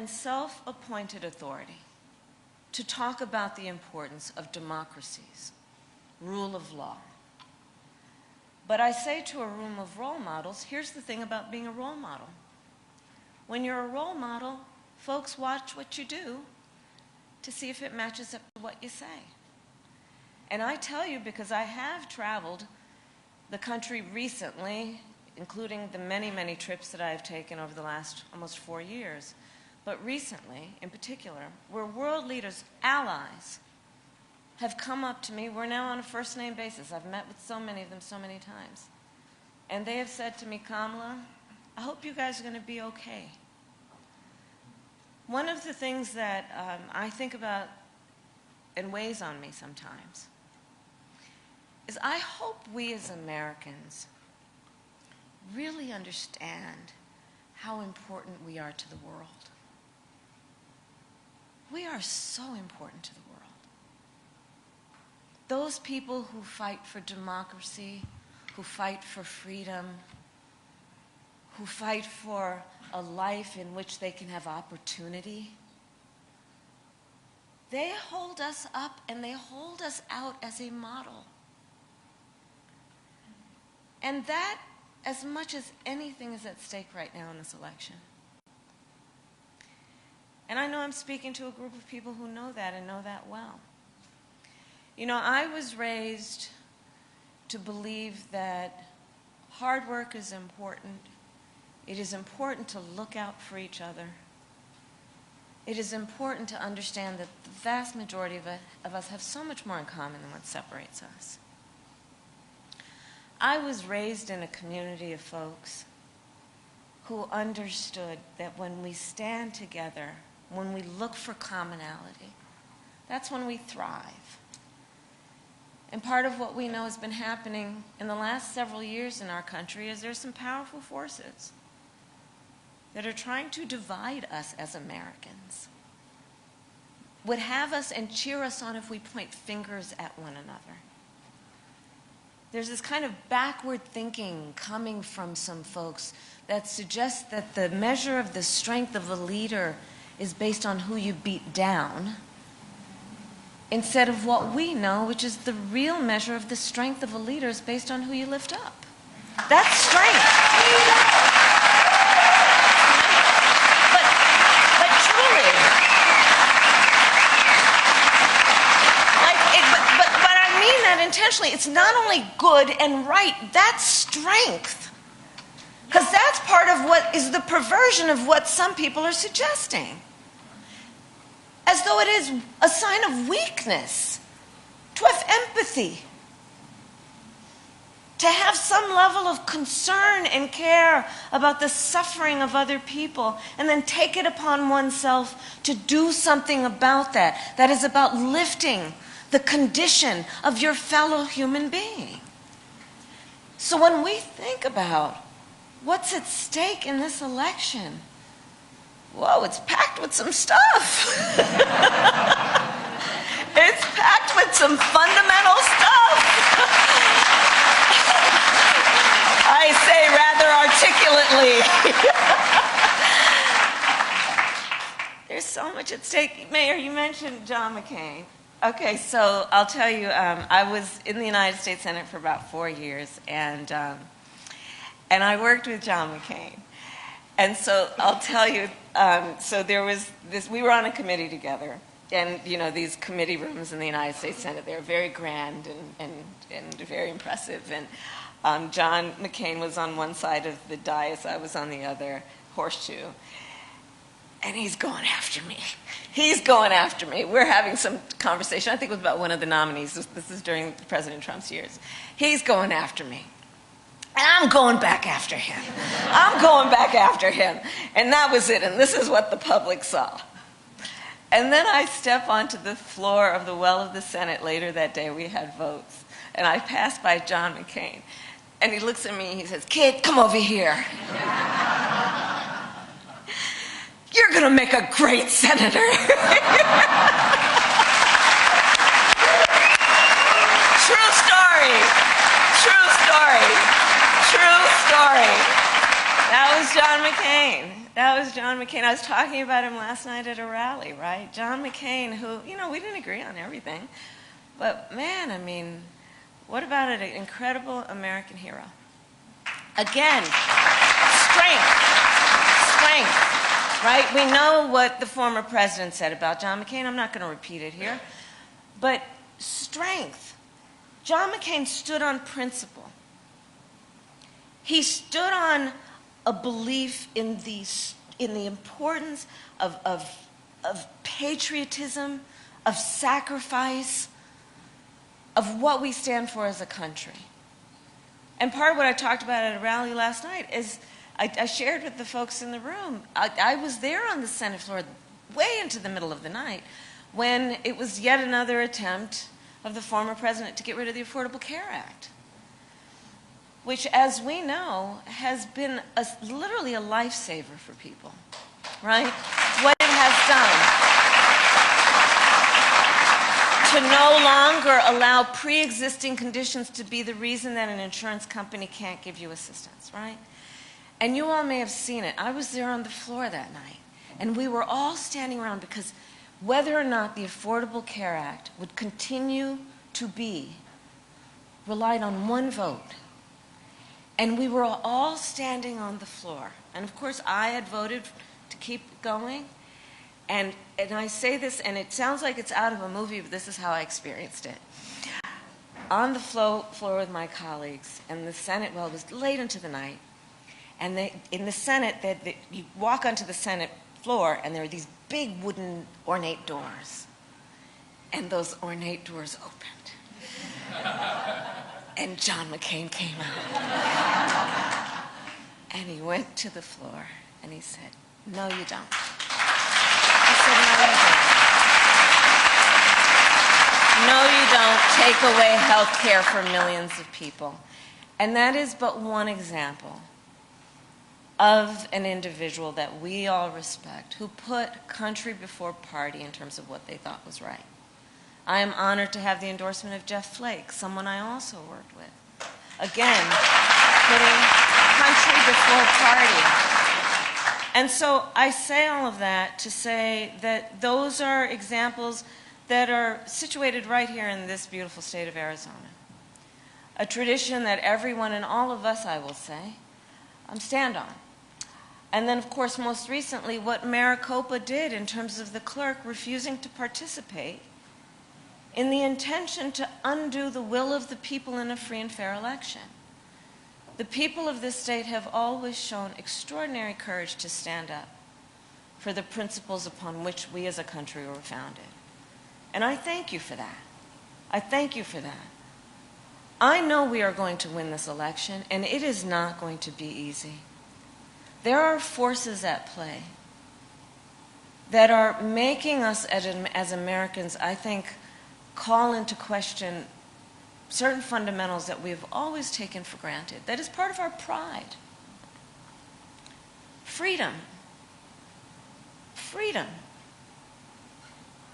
and self-appointed authority to talk about the importance of democracies, rule of law. But I say to a room of role models, here's the thing about being a role model. When you're a role model, folks watch what you do to see if it matches up to what you say. And I tell you, because I have traveled the country recently, including the many, many trips that I've taken over the last almost 4 years, but recently, in particular, where world leaders, allies, have come up to me. We're now on a first-name basis. I've met with so many of them so many times. And they have said to me, Kamala, I hope you guys are going to be okay. One of the things that I think about and weighs on me sometimes is I hope we as Americans really understand how important we are to the world. We are so important to the world. Those people who fight for democracy, who fight for freedom, who fight for a life in which they can have opportunity, they hold us up and they hold us out as a model. And that, as much as anything, is at stake right now in this election. And I know I'm speaking to a group of people who know that and know that well. You know, I was raised to believe that hard work is important. It is important to look out for each other. It is important to understand that the vast majority of us have so much more in common than what separates us. I was raised in a community of folks who understood that when we stand together, when we look for commonality, that's when we thrive. And part of what we know has been happening in the last several years in our country is there's some powerful forces that are trying to divide us as Americans, would have us and cheer us on if we point fingers at one another. There's this kind of backward thinking coming from some folks that suggests that the measure of the strength of a leader is based on who you beat down, instead of what we know, which is the real measure of the strength of a leader is based on who you lift up. That's strength. But truly, but I mean that intentionally. It's not only good and right, that's strength. Because that's part of what is the perversion of what some people are suggesting. As though it is a sign of weakness to have empathy, to have some level of concern and care about the suffering of other people, and then take it upon oneself to do something about that. That is about lifting the condition of your fellow human being. So when we think about what's at stake in this election, whoa, it's packed with some stuff. It's packed with some fundamental stuff. I say rather articulately. There's so much at stake. Mayor, you mentioned John McCain. Okay, so I'll tell you, I was in the United States Senate for about 4 years, and I worked with John McCain. And so I'll tell you, so there was this, we were on a committee together, and you know, these committee rooms in the United States Senate, they're very grand and very impressive. And John McCain was on one side of the dais, I was on the other, horseshoe. And he's going after me. He's going after me. We're having some conversation, I think it was about one of the nominees. This is during President Trump's years. He's going after me. And I'm going back after him. I'm going back after him. And that was it. And this is what the public saw. And then I step onto the floor of the well of the Senate later that day. We had votes. And I passed by John McCain. And he looks at me and he says, "Kid, come over here. You're going to make a great senator." True story. True story. True story. That was John McCain. That was John McCain. I was talking about him last night at a rally, right? John McCain, who, we didn't agree on everything. But man, I mean, what about an incredible American hero? Again, strength, right? We know what the former president said about John McCain. I'm not going to repeat it here. But strength. John McCain stood on principle. He stood on a belief in the importance of patriotism, of sacrifice, of what we stand for as a country. And part of what I talked about at a rally last night is I shared with the folks in the room. I was there on the Senate floor way into the middle of the night when it was yet another attempt of the former president to get rid of the Affordable Care Act, which, as we know, has been literally a lifesaver for people, right? What it has done to no longer allow pre-existing conditions to be the reason that an insurance company can't give you assistance, right? And you all may have seen it. I was there on the floor that night, and we were all standing around because whether or not the Affordable Care Act would continue to be relied on one vote. And we were all standing on the floor. And of course, I had voted to keep going. And I say this, and it sounds like it's out of a movie, but this is how I experienced it. On the floor with my colleagues, and the Senate, well, it was late into the night. And in the Senate, you walk onto the Senate floor, and there are these big wooden ornate doors. And those ornate doors opened. And John McCain came out. And he went to the floor and he said, "No, you don't." I said, "No, you don't. No, you don't take away health care for millions of people." And that is but one example of an individual that we all respect who put country before party in terms of what they thought was right. I am honored to have the endorsement of Jeff Flake, someone I also worked with. Again, putting country before party. And so I say all of that to say that those are examples that are situated right here in this beautiful state of Arizona. A tradition that everyone and all of us, I will say, stand on. And then, of course, most recently, what Maricopa did in terms of the clerk refusing to participate in the intention to undo the will of the people in a free and fair election. The people of this state have always shown extraordinary courage to stand up for the principles upon which we as a country were founded. And I thank you for that. I thank you for that. I know we are going to win this election, and it is not going to be easy. There are forces at play that are making us as Americans, I think, call into question certain fundamentals that we've always taken for granted. That is part of our pride. Freedom. Freedom.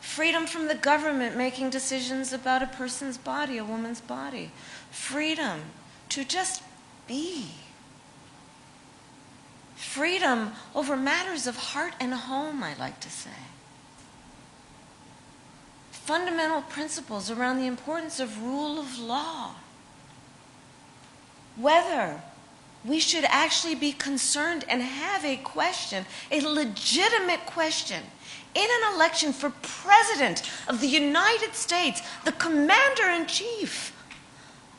Freedom from the government making decisions about a person's body, a woman's body. Freedom to just be. Freedom over matters of heart and home, I like to say. Fundamental principles around the importance of rule of law. Whether we should actually be concerned and have a question, a legitimate question, in an election for President of the United States, the Commander-in-Chief,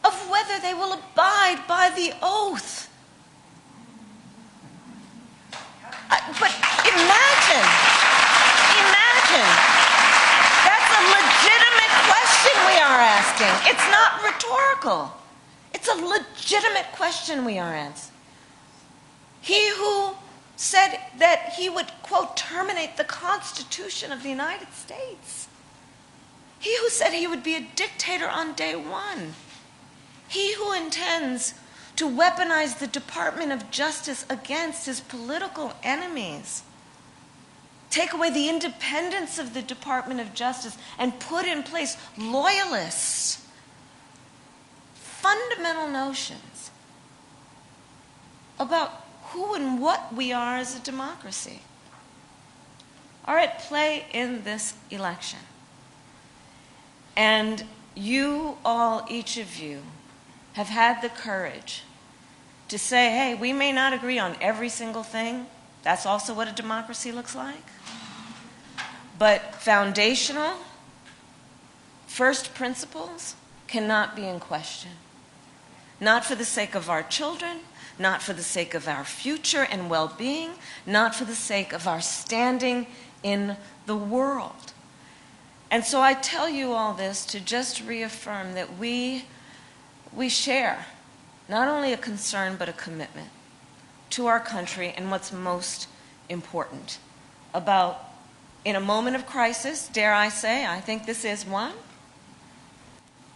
of whether they will abide by the oath. But imagine, that's a legitimate question we are asking. It's not rhetorical. It's a legitimate question we are asking. He who said that he would, quote, terminate the Constitution of the United States. He who said he would be a dictator on day one. He who intends to weaponize the Department of Justice against his political enemies. Take away the independence of the Department of Justice and put in place loyalists. Fundamental notions about who and what we are as a democracy are at play in this election. And you all, each of you, have had the courage to say, hey, we may not agree on every single thing. That's also what a democracy looks like. But foundational, first principles cannot be in question. Not for the sake of our children, not for the sake of our future and well-being, not for the sake of our standing in the world. And so I tell you all this to just reaffirm that we share not only a concern but a commitment to our country and what's most important about, in a moment of crisis, dare I say, I think this is one,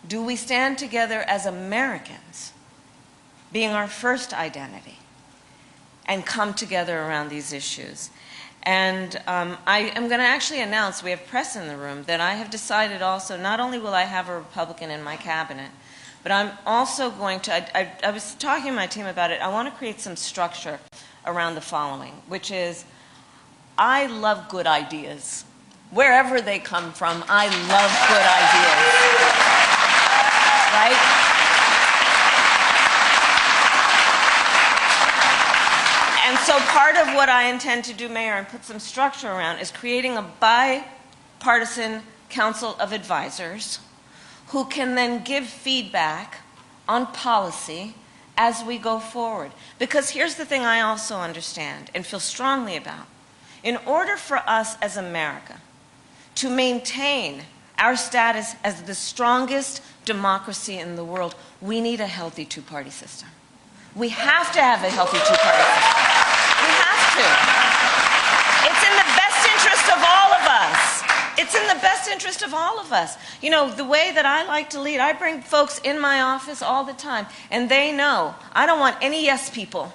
do we stand together as Americans, being our first identity, and come together around these issues? And I am going to actually announce, we have press in the room, that I have decided also, not only will I have a Republican in my cabinet, but I'm also going to, I was talking to my team about it, I want to create some structure around the following, which is, I love good ideas. Wherever they come from, I love good ideas. Right? And so part of what I intend to do, Mayor, and put some structure around, is creating a bipartisan council of advisors who can then give feedback on policy as we go forward. Because here's the thing I also understand and feel strongly about. In order for us as America to maintain our status as the strongest democracy in the world, we need a healthy two-party system. We have to have a healthy two-party system. We have to. It's in the best interest of all of us. It's in the best interest of all of us. You know, the way that I like to lead, I bring folks in my office all the time, and they know I don't want any yes people.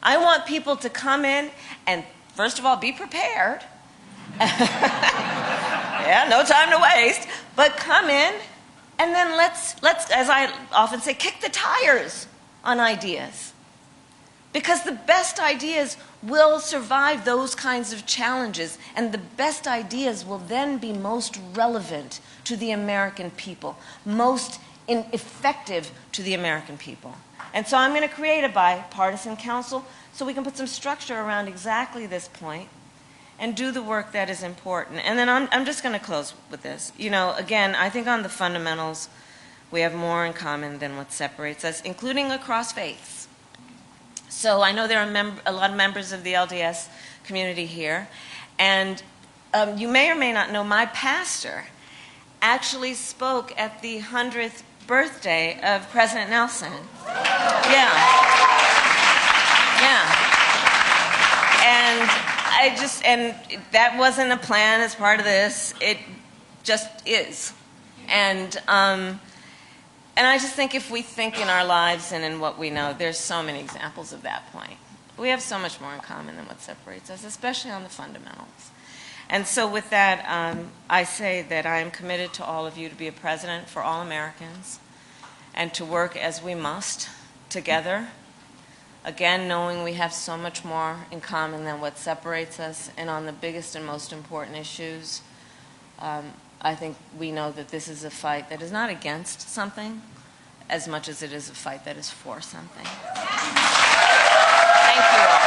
I want people to come in and, first of all, be prepared. Yeah, no time to waste. But come in, and then let's, as I often say, kick the tires on ideas. Because the best ideas will survive those kinds of challenges, and the best ideas will then be most relevant to the American people, most effective to the American people. And so I'm going to create a bipartisan council so we can put some structure around exactly this point and do the work that is important. And then I'm just going to close with this. You know, again, I think on the fundamentals, we have more in common than what separates us, including across faiths. So I know there are a lot of members of the LDS community here, and you may or may not know my pastor actually spoke at the 100th birthday of President Nelson. Yeah. And that wasn't a plan as part of this. It just is. And I just think if we think in our lives and in what we know, there's so many examples of that point. We have so much more in common than what separates us, especially on the fundamentals. And so with that, I say that I am committed to all of you to be a president for all Americans and to work as we must together, again, knowing we have so much more in common than what separates us, and on the biggest and most important issues, I think we know that this is a fight that is not against something as much as it is a fight that is for something. Thank you all.